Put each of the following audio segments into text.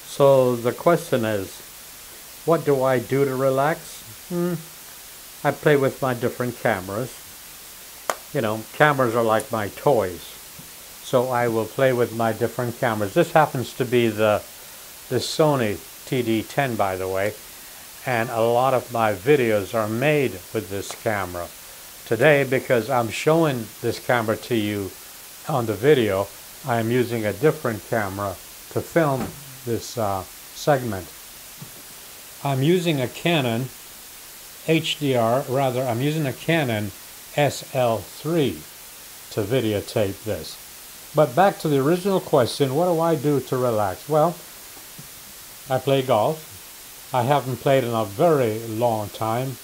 So the question is, what do I do to relax? I play with my different cameras. You know, cameras are like my toys. So I will play with my different cameras. This happens to be the Sony TD10, by the way, and a lot of my videos are made with this camera. Today, because I'm showing this camera to you on the video, I am using a different camera to film this segment. I'm using a Canon I'm using a Canon SL3 to videotape this. But back to the original question, what do I do to relax? Well, I play golf. I haven't played in a very long time,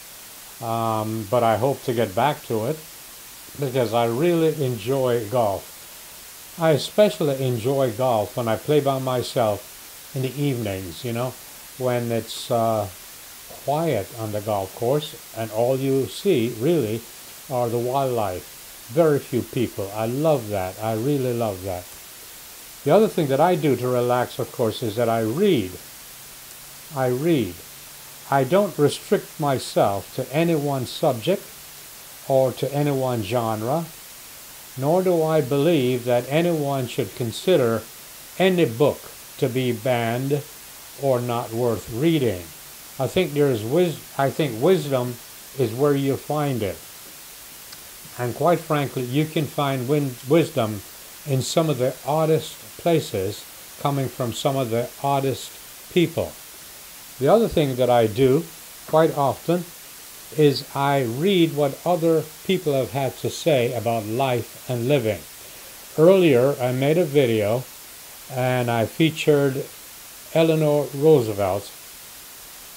but I hope to get back to it because I really enjoy golf. I especially enjoy golf when I play by myself in the evenings, you know, when it's quiet on the golf course and all you see really are the wildlife. Very few people. I love that. I really love that. The other thing that I do to relax, of course, is that I read. I don't restrict myself to any one subject or to any one genre, nor do I believe that anyone should consider any book to be banned or not worth reading. I think wisdom is where you find it. And quite frankly, you can find wisdom in some of the oddest places, coming from some of the oddest people. The other thing that I do quite often is I read what other people have had to say about life and living. Earlier, I made a video and I featured Eleanor Roosevelt,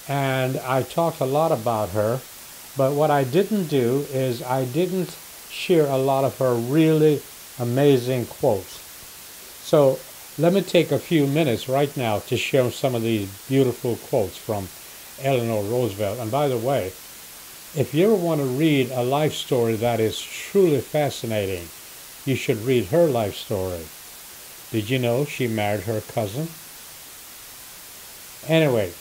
and I talked a lot about her, but what I didn't do is I didn't share a lot of her really amazing quotes. So let me take a few minutes right now to share some of these beautiful quotes from Eleanor Roosevelt. And by the way, if you ever want to read a life story that is truly fascinating, you should read her life story. Did you know she married her cousin? Anyway,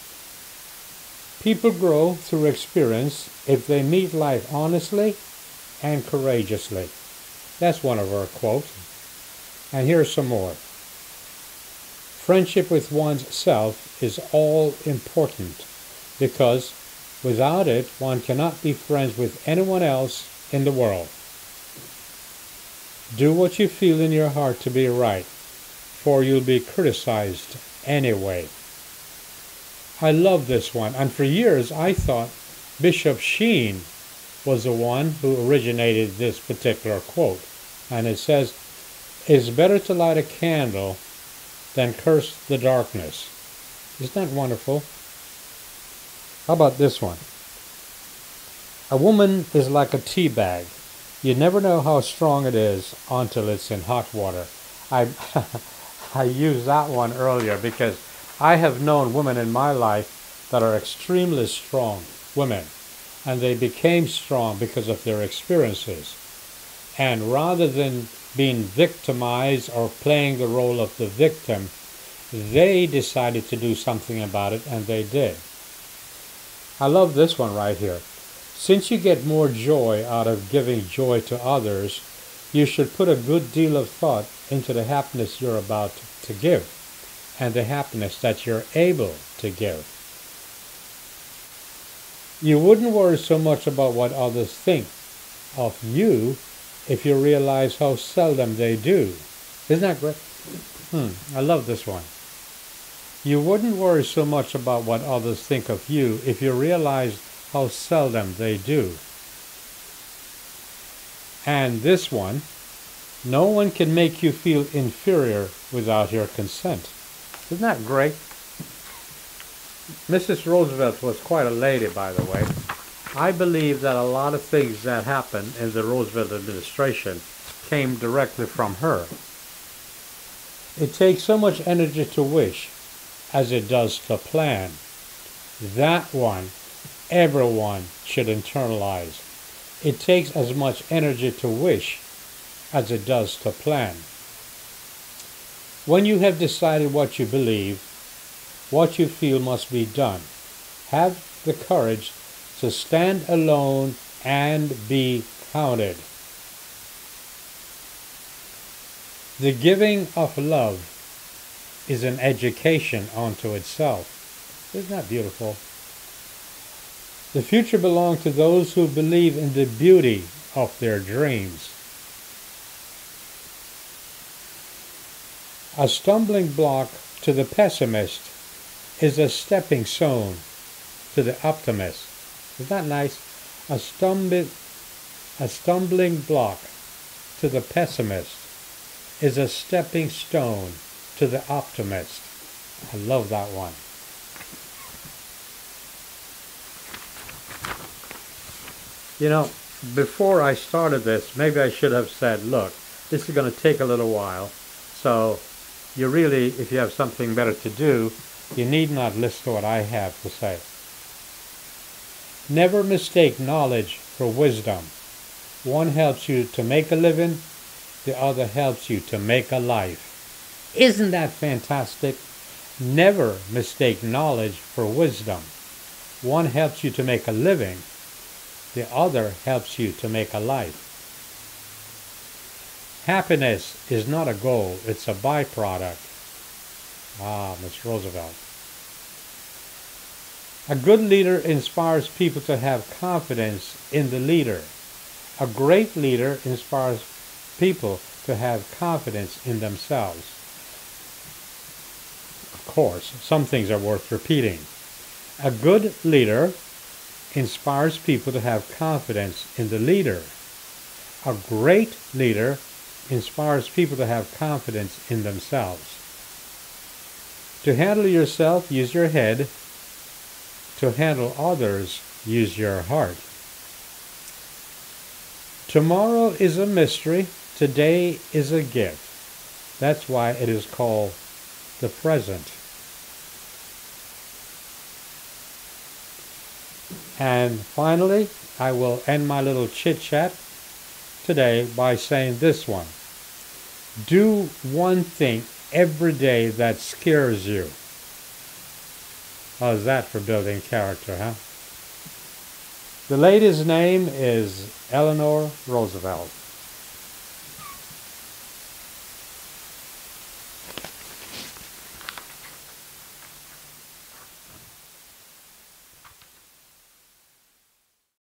people grow through experience if they meet life honestly and courageously. That's one of her quotes. And here's some more. Friendship with one's self is all important because without it, one cannot be friends with anyone else in the world. Do what you feel in your heart to be right, for you'll be criticized anyway. I love this one, and for years I thought Bishop Sheen was the one who originated this particular quote. And it says, "It's better to light a candle than curse the darkness." Isn't that wonderful? How about this one? A woman is like a tea bag. You never know how strong it is until it's in hot water. I used that one earlier because I have known women in my life that are extremely strong women, and they became strong because of their experiences. And rather than being victimized or playing the role of the victim, they decided to do something about it, and they did. I love this one right here. Since you get more joy out of giving joy to others, you should put a good deal of thought into the happiness you're about to give and the happiness that you're able to give. You wouldn't worry so much about what others think of you if you realize how seldom they do. Isn't that great? I love this one. You wouldn't worry so much about what others think of you if you realized how seldom they do. And this one, no one can make you feel inferior without your consent. Isn't that great? Mrs. Roosevelt was quite a lady, by the way. I believe that a lot of things that happened in the Roosevelt administration came directly from her. It takes so much energy to wish as it does to plan. That one, everyone should internalize. It takes as much energy to wish as it does to plan. When you have decided what you believe, what you feel must be done. Have the courage to stand alone and be counted. The giving of love is an education unto itself. Isn't that beautiful? The future belongs to those who believe in the beauty of their dreams. A stumbling block to the pessimist is a stepping stone to the optimist. Isn't that nice? A stumbling block to the pessimist is a stepping stone to the optimist. I love that one. You know, before I started this, maybe I should have said, look, this is going to take a little while, so you really, if you have something better to do, you need not listen to what I have to say. Never mistake knowledge for wisdom. One helps you to make a living, the other helps you to make a life. Isn't that fantastic? Never mistake knowledge for wisdom. One helps you to make a living, the other helps you to make a life. Happiness is not a goal, it's a byproduct. Ah, Miss Roosevelt. A good leader inspires people to have confidence in the leader. A great leader inspires people to have confidence in themselves. Of course, some things are worth repeating. A good leader inspires people to have confidence in the leader. A great leader inspires people to have confidence in themselves. To handle yourself, use your head. To handle others, use your heart. Tomorrow is a mystery. Today is a gift. That's why it is called the present. And finally, I will end my little chit-chat today by saying this one. Do one thing every day that scares you. How's that for building character, huh? The lady's name is Eleanor Roosevelt.